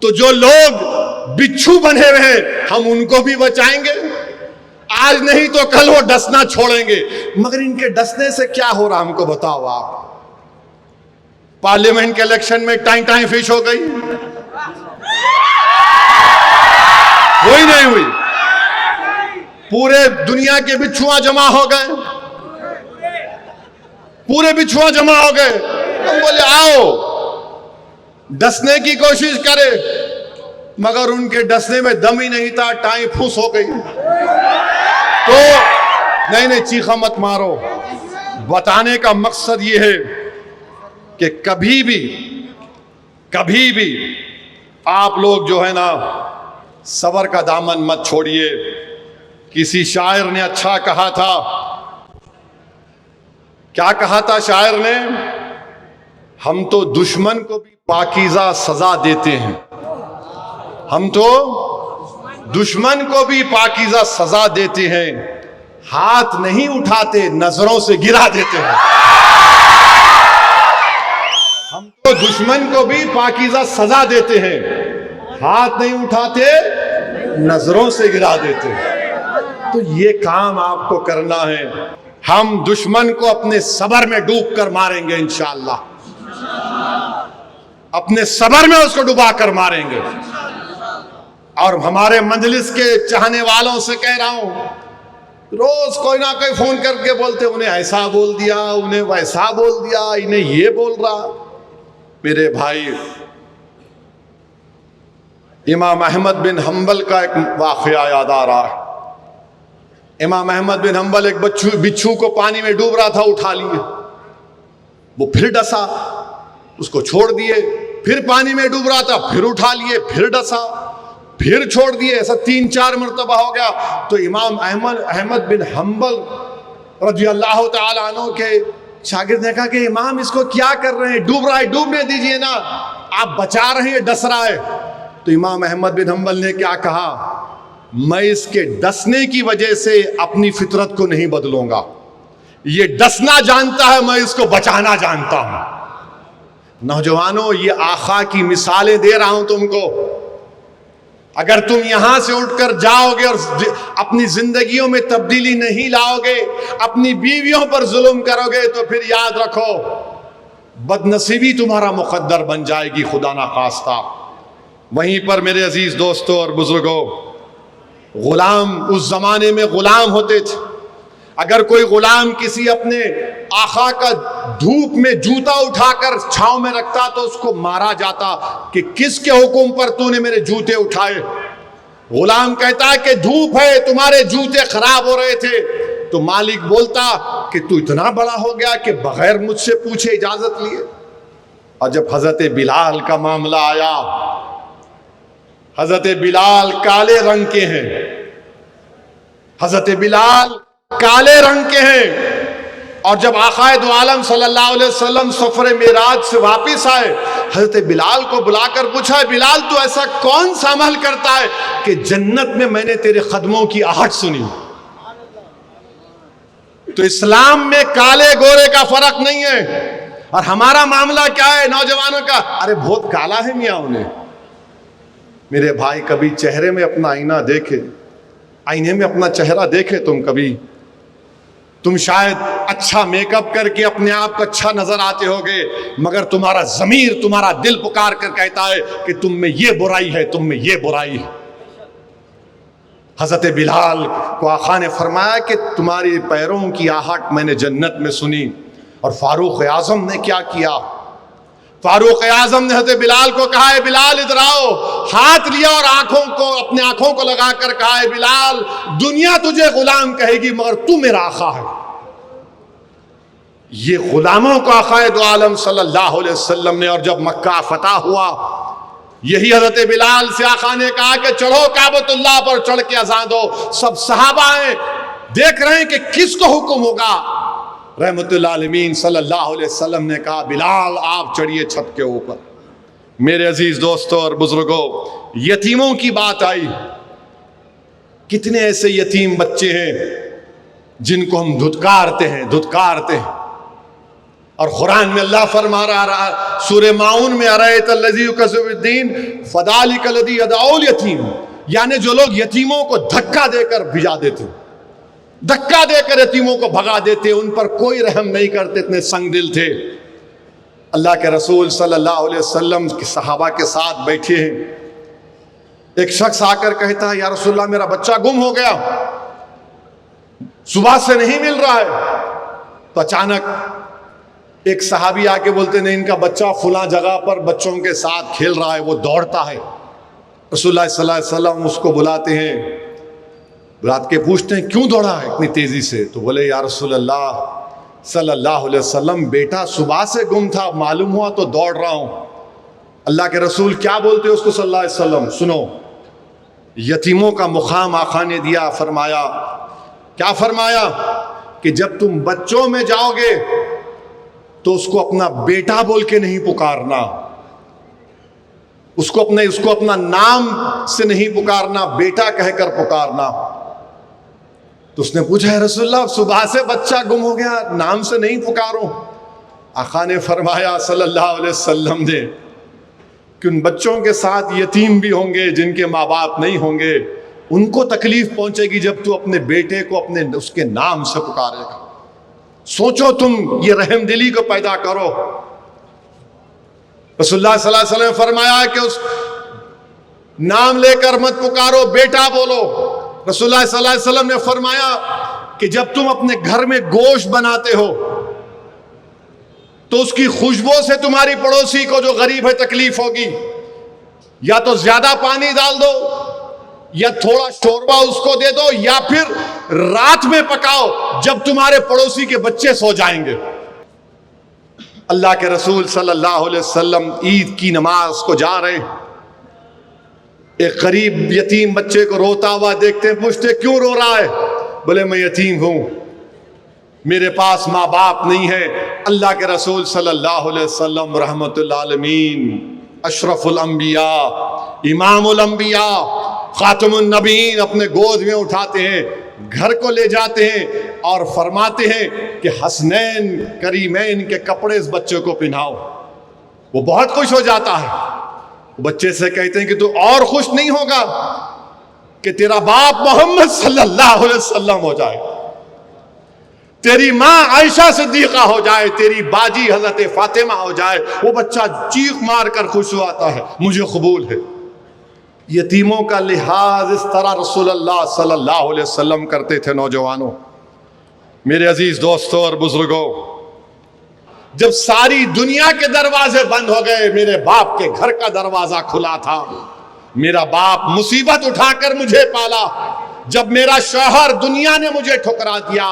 تو جو لوگ بچھو بنے ہوئے ہیں ہم ان کو بھی بچائیں گے، آج نہیں تو کل وہ ڈسنا چھوڑیں گے۔ مگر ان کے ڈسنے سے کیا ہو رہا ہم کو بتاؤ آپ؟ پارلیمنٹ کے الیکشن میں ٹائم فش ہو گئی، وہی نہیں ہوئی، پورے دنیا کے بچھواں جمع ہو گئے، پورے بچھواں جمع ہو گئے۔ ہم بولے آؤ ڈسنے کی کوشش کرے، مگر ان کے ڈسنے میں دم ہی نہیں تھا، ٹائم پھوس ہو گئی۔ تو نہیں چیخا مت مارو، بتانے کا مقصد یہ ہے کہ کبھی بھی آپ لوگ جو ہے نا صبر کا دامن مت چھوڑیے۔ کسی شاعر نے اچھا کہا تھا، کیا کہا تھا شاعر نے؟ ہم تو دشمن کو بھی پاکیزہ سزا دیتے ہیں، ہم تو دشمن کو بھی پاکیزہ سزا دیتے ہیں، ہاتھ نہیں اٹھاتے نظروں سے گرا دیتے ہیں۔ ہم تو دشمن کو بھی پاکیزہ سزا دیتے ہیں، ہاتھ نہیں اٹھاتے نظروں سے گرا دیتے ہیں۔ تو یہ کام آپ کو کرنا ہے۔ ہم دشمن کو اپنے صبر میں ڈوب کر ماریں گے انشاءاللہ، اپنے صبر میں اس کو ڈبا کر ماریں گے۔ اور ہمارے مجلس کے چاہنے والوں سے کہہ رہا ہوں، روز کوئی نہ کوئی فون کر کے بولتے انہیں ایسا بول دیا، انہیں ویسا بول دیا، انہیں یہ بول رہا۔ میرے بھائی، امام احمد بن حنبل کا ایک واقعہ یاد آ رہا ہے۔ امام احمد بن حنبل ایک بچھو کو پانی میں ڈوب رہا تھا، اٹھا لیے، وہ پھر ڈسا، اس کو چھوڑ دیے، پھر پانی میں ڈوب رہا تھا، پھر اٹھا لیے، پھر ڈسا، پھر چھوڑ دیے، ایسا 3-4 مرتبہ ہو گیا۔ تو امام احمد بن حنبل رضی اللہ تعالی عنہ کے شاگرد نے کہا کہ امام اس کو کیا کر رہے ہیں، ڈوب رہا ہے، ڈوبنے دیجئے نا، آپ بچا رہے ہیں، ڈس رہا ہے۔ تو امام احمد بن حنبل نے کیا کہا؟ میں اس کے ڈسنے کی وجہ سے اپنی فطرت کو نہیں بدلوں گا، یہ ڈسنا جانتا ہے، میں اس کو بچانا جانتا ہوں۔ نوجوانوں، یہ آقا کی مثالیں دے رہا ہوں تم کو۔ اگر تم یہاں سے اٹھ کر جاؤ گے اور اپنی زندگیوں میں تبدیلی نہیں لاؤ گے، اپنی بیویوں پر ظلم کرو گے، تو پھر یاد رکھو بد نصیبی تمہارا مقدر بن جائے گی، خدا نخواستہ۔ وہیں پر میرے عزیز دوستوں اور بزرگوں، غلام اس زمانے میں غلام ہوتے تھے۔ اگر کوئی غلام کسی اپنے آقا کا دھوپ میں جوتا اٹھا کر چھاؤں میں رکھتا تو اس کو مارا جاتا کہ کس کے حکم پر تو نے میرے جوتے اٹھائے؟ غلام کہتا کہ دھوپ ہے، تمہارے جوتے خراب ہو رہے تھے۔ تو مالک بولتا کہ تو اتنا بڑا ہو گیا کہ بغیر مجھ سے پوچھے اجازت لیے۔ اور جب حضرت بلال کا معاملہ آیا، حضرت بلال کالے رنگ کے ہیں، حضرت بلال کالے رنگ کے ہیں، اور جب آقا دو عالم صلی اللہ علیہ وسلم سفر معراج سے واپس آئے، حضرت بلال کو بلا کر پوچھا، بلال تو ایسا کون سا عمل کرتا ہے کہ جنت میں نے تیرے قدموں کی آہٹ سنی؟ تو اسلام میں کالے گورے کا فرق نہیں ہے۔ اور ہمارا معاملہ کیا ہے نوجوانوں کا؟ ارے بہت کالا ہے میاں انہیں۔ میرے بھائی، کبھی چہرے میں اپنا آئینہ دیکھے، آئینے میں اپنا چہرہ دیکھے تم شاید اچھا میک اپ کر کے اپنے آپ کو اچھا نظر آتے ہوگے، مگر تمہارا ضمیر، تمہارا دل پکار کر کہتا ہے کہ تم میں یہ برائی ہے، تم میں یہ برائی ہے۔ حضرت بلال کو آقا نے فرمایا کہ تمہاری پیروں کی آہٹ میں نے جنت میں سنی۔ اور فاروق اعظم نے کیا کیا؟ فاروق اعظم نے حضرت بلال کو کہا ہے بلال ادھر آؤ، ہاتھ لیا اور اپنے آنکھوں کو لگا کر کہا ہے بلال دنیا تجھے غلام کہے گی مگر تو میرا آقا ہے۔ یہ غلاموں کو آقا دو عالم صلی اللہ علیہ وسلم نے، اور جب مکہ فتح ہوا، یہی حضرت بلال سے آقا نے کہا کہ چڑھو کعبۃ اللہ پر، چڑھ کے اذان دو۔ سب صحابہ ہیں، دیکھ رہے ہیں کہ کس کو حکم ہوگا۔ رحمت اللہ عالمین صلی اللہ علیہ وسلم نے کہا بلال آپ چڑھیے چھت کے اوپر۔ میرے عزیز دوستوں اور بزرگوں، یتیموں کی بات آئی۔ کتنے ایسے یتیم بچے ہیں جن کو ہم دھتکارتے ہیں۔ اور قرآن میں اللہ فرما رہا سورہ ماؤن میں ارایت الذی یکذب بالدین فذلک الذی یدعو الیتیم، یعنی جو لوگ یتیموں کو دھکا دے کر بھجا دیتے، دھکا دے کر یتیموں کو بھگا دیتے، ان پر کوئی رحم نہیں کرتے، اتنے سنگ دل تھے۔ اللہ کے رسول صلی اللہ علیہ وسلم کے صحابہ کے ساتھ بیٹھے ہیں، ایک شخص آ کر کہتا ہے یا رسول اللہ میرا بچہ گم ہو گیا، صبح سے نہیں مل رہا ہے۔ تو اچانک ایک صحابی آ کے بولتے نہیں، ان کا بچہ فلاں جگہ پر بچوں کے ساتھ کھیل رہا ہے، وہ دوڑتا ہے۔ رسول اللہ صلی اللہ علیہ وسلم اس کو بلاتے ہیں، رات کے پوچھتے ہیں کیوں دوڑا ہے اتنی تیزی سے؟ تو بولے یا رسول اللہ صلی اللہ علیہ وسلم بیٹا صبح سے گم تھا، معلوم ہوا تو دوڑ رہا ہوں۔ اللہ کے رسول کیا بولتے اس کو صلی اللہ علیہ وسلم؟ سنو، یتیموں کا مقام آقا نے دیا، فرمایا کیا فرمایا کہ جب تم بچوں میں جاؤ گے تو اس کو اپنا بیٹا بول کے نہیں پکارنا، اس کو اپنا نام سے نہیں پکارنا، بیٹا کہہ کر پکارنا۔ تو اس نے پوچھا ہے رسول اللہ صبح سے بچہ گم ہو گیا، نام سے نہیں پکاروں؟ آقا نے فرمایا صلی اللہ علیہ وسلم نے کہ ان بچوں کے ساتھ یتیم بھی ہوں گے جن کے ماں باپ نہیں ہوں گے، ان کو تکلیف پہنچے گی جب تو اپنے بیٹے کو اس کے نام سے پکارے گا۔ سوچو تم یہ رحم دلی کو پیدا کرو۔ رسول اللہ صلی اللہ علیہ وسلم نے فرمایا کہ اس نام لے کر مت پکارو، بیٹا بولو۔ رسول اللہ صلی اللہ علیہ وسلم نے فرمایا کہ جب تم اپنے گھر میں گوشت بناتے ہو تو اس کی خوشبو سے تمہاری پڑوسی کو جو غریب ہے تکلیف ہوگی، یا تو زیادہ پانی ڈال دو یا تھوڑا شوربہ اس کو دے دو، یا پھر رات میں پکاؤ جب تمہارے پڑوسی کے بچے سو جائیں گے۔ اللہ کے رسول صلی اللہ علیہ وسلم عید کی نماز کو جا رہے، ایک غریب یتیم بچے کو روتا ہوا دیکھتے ہیں، پوچھتے کیوں رو رہا ہے؟ بولے میں یتیم ہوں، میرے پاس ماں باپ نہیں ہے۔ اللہ کے رسول صلی اللہ علیہ وسلم رحمت اللہ عالمین، اشرف الانبیاء، امام الانبیاء، خاتم النبیین اپنے گود میں اٹھاتے ہیں، گھر کو لے جاتے ہیں اور فرماتے ہیں کہ حسنین کریمین کے کپڑے اس بچے کو پہناؤ۔ وہ بہت خوش ہو جاتا ہے، بچے سے کہتے ہیں کہ تو اور خوش نہیں ہوگا کہ تیرا باپ محمد صلی اللہ علیہ وسلم ہو جائے، تیری ماں عائشہ صدیقہ ہو جائے، تیری باجی حضرت فاطمہ ہو جائے۔ وہ بچہ چیخ مار کر خوش ہوا ہے، مجھے قبول ہے۔ یتیموں کا لحاظ اس طرح رسول اللہ صلی اللہ علیہ وسلم کرتے تھے۔ نوجوانوں، میرے عزیز دوستوں اور بزرگوں، جب ساری دنیا کے دروازے بند ہو گئے، میرے باپ کے گھر کا دروازہ کھلا تھا۔ میرا باپ مصیبت اٹھا کر مجھے پالا، جب میرا شوہر دنیا نے مجھے ٹھکرا دیا،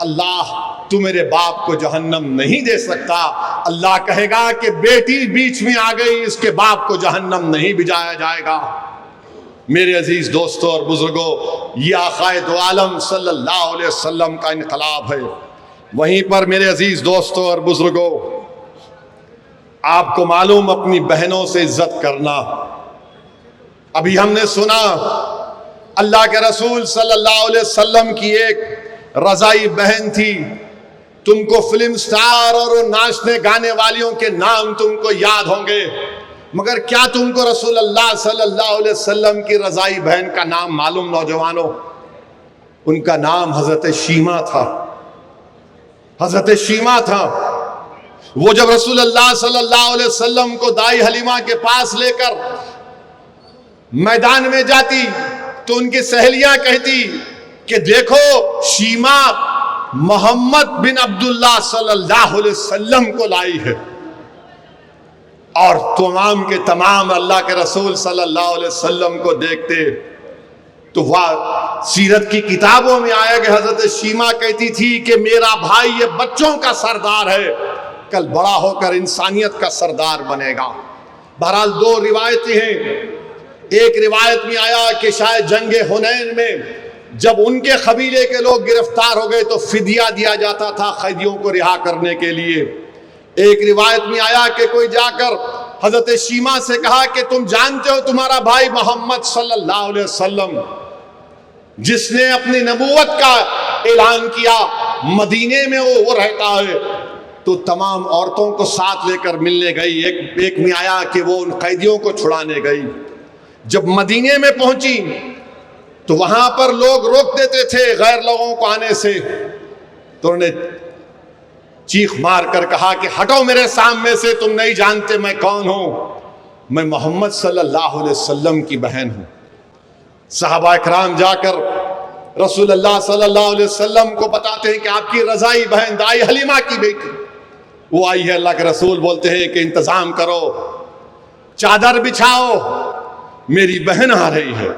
اللہ تو میرے باپ کو جہنم نہیں دے سکتا۔ اللہ کہے گا کہ بیٹی بیچ میں آ گئی، اس کے باپ کو جہنم نہیں بھجایا جائے گا۔ میرے عزیز دوستوں اور بزرگوں، یہ آقا دو عالم صلی اللہ علیہ وسلم کا انقلاب ہے۔ وہیں پر میرے عزیز دوستوں اور بزرگوں، آپ کو معلوم اپنی بہنوں سے عزت کرنا۔ ابھی ہم نے سنا اللہ کے رسول صلی اللہ علیہ وسلم کی ایک رضائی بہن تھی، تم کو فلم سٹار اور ناچنے گانے والیوں کے نام تم کو یاد ہوں گے، مگر کیا تم کو رسول اللہ صلی اللہ علیہ وسلم کی رضائی بہن کا نام معلوم؟ نوجوانوں، ان کا نام حضرت شیمہ تھا۔ حضرت شیمہ تھا۔ وہ جب رسول اللہ صلی اللہ علیہ وسلم کو دائی حلیمہ کے پاس لے کر میدان میں جاتی تو ان کی سہیلیاں کہتی کہ دیکھو شیمہ محمد بن عبداللہ صلی اللہ علیہ وسلم کو لائی ہے، اور تمام کے تمام اللہ کے رسول صلی اللہ علیہ وسلم کو دیکھتے تو وہ سیرت کی کتابوں میں آیا کہ حضرت شیمہ کہتی تھی کہ میرا بھائی یہ بچوں کا سردار ہے، کل بڑا ہو کر انسانیت کا سردار بنے گا۔ بہرحال دو روایتیں ہیں۔ ایک روایت میں آیا کہ شاید جنگ حنین میں جب ان کے قبیلے کے لوگ گرفتار ہو گئے تو فدیہ دیا جاتا تھا قیدیوں کو رہا کرنے کے لیے۔ ایک روایت میں آیا کہ کوئی جا کر حضرت شیمہ سے کہا کہ تم جانتے ہو تمہارا بھائی محمد صلی اللہ علیہ وسلم جس نے اپنی نبوت کا اعلان کیا، مدینے میں وہ رہتا ہے، تو تمام عورتوں کو ساتھ لے کر ملنے گئی. ایک میں آیا کہ وہ ان قیدیوں کو چھڑانے گئی. جب مدینے میں پہنچی تو وہاں پر لوگ روک دیتے تھے غیر لوگوں کو آنے سے, تو انہوں نے چیخ مار کر کہا کہ ہٹو میرے سامنے سے, تم نہیں جانتے میں کون ہوں, میں محمد صلی اللہ علیہ وسلم کی بہن ہوں. صحابہ کرام جا کر رسول اللہ صلی اللہ علیہ وسلم کو بتاتے ہیں کہ آپ کی رضائی بہن دائی حلیمہ کی بیٹی وہ آئی ہے. اللہ کے رسول بولتے ہیں کہ انتظام کرو, چادر بچھاؤ, میری بہن آ رہی ہے.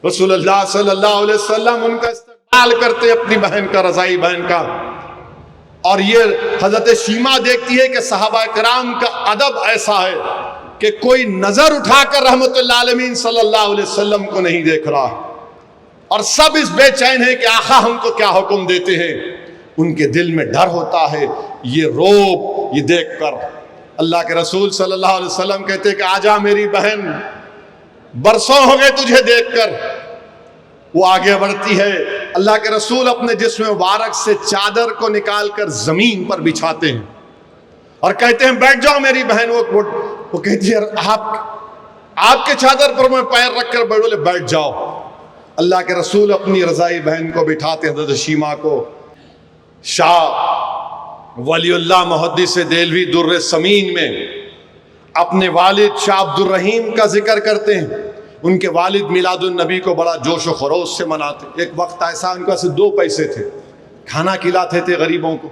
رسول اللہ صلی اللہ علیہ وسلم ان کا استقبال کرتے اپنی بہن کا, رضائی بہن کا. اور یہ حضرت شیمہ دیکھتی ہے کہ صحابہ کرام کا ادب ایسا ہے کہ کوئی نظر اٹھا کر رحمت اللہ عالمین صلی اللہ علیہ وسلم کو نہیں دیکھ رہا, اور سب اس بے چین ہے کہ آقا ہم کو کیا حکم دیتے ہیں. ان کے دل میں ڈر ہوتا ہے, یہ روب یہ دیکھ کر. اللہ کے رسول صلی اللہ علیہ وسلم کہتے کہ آجا میری بہن, برسوں ہو گئے تجھے دیکھ کر. وہ آگے بڑھتی ہے, اللہ کے رسول اپنے جسم مبارک سے چادر کو نکال کر زمین پر بچھاتے ہیں اور کہتے ہیں بیٹھ جاؤ میری بہن. وہ کہتی ہے آپ کے چادر پر میں پیر رکھ کر بیٹھ جاؤ. اللہ کے رسول اپنی رضائی بہن کو بٹھاتے ہیں, حضرت شیمہ کو. شاہ ولی اللہ محدث دہلوی در سمین میں اپنے والد شاہ عبد الرحیم کا ذکر کرتے ہیں. ان کے والد میلاد النبی کو بڑا جوش و خروش سے مناتے. ایک وقت ایسا ان کے پاس 2 پیسے تھے, کھانا کھلاتے تھے غریبوں کو.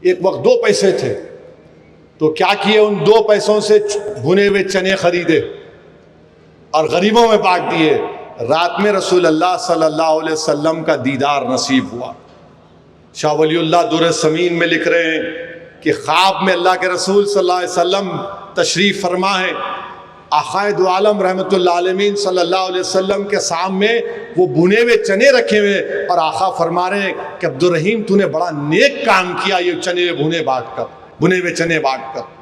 ایک وقت 2 پیسے تھے, تو کیا کیے, ان 2 پیسوں سے بھنے ہوئے چنے خریدے اور غریبوں میں بانٹ دیے. رات میں رسول اللہ صلی اللہ علیہ وسلم کا دیدار نصیب ہوا. شاہ ولی اللہ در سمین میں لکھ رہے ہیں کہ خواب میں اللہ کے رسول صلی اللہ علیہ وسلم تشریف فرما ہے. آقائے دو عالم رحمت اللہ عالمین صلی اللہ علیہ وسلم کے سامنے وہ بھنے ہوئے چنے رکھے ہوئے, اور آقا فرما رہے ہیں کہ عبد الرحیم تو نے بڑا نیک کام کیا یہ چنے بھنے ہوئے چنے بانٹ کر.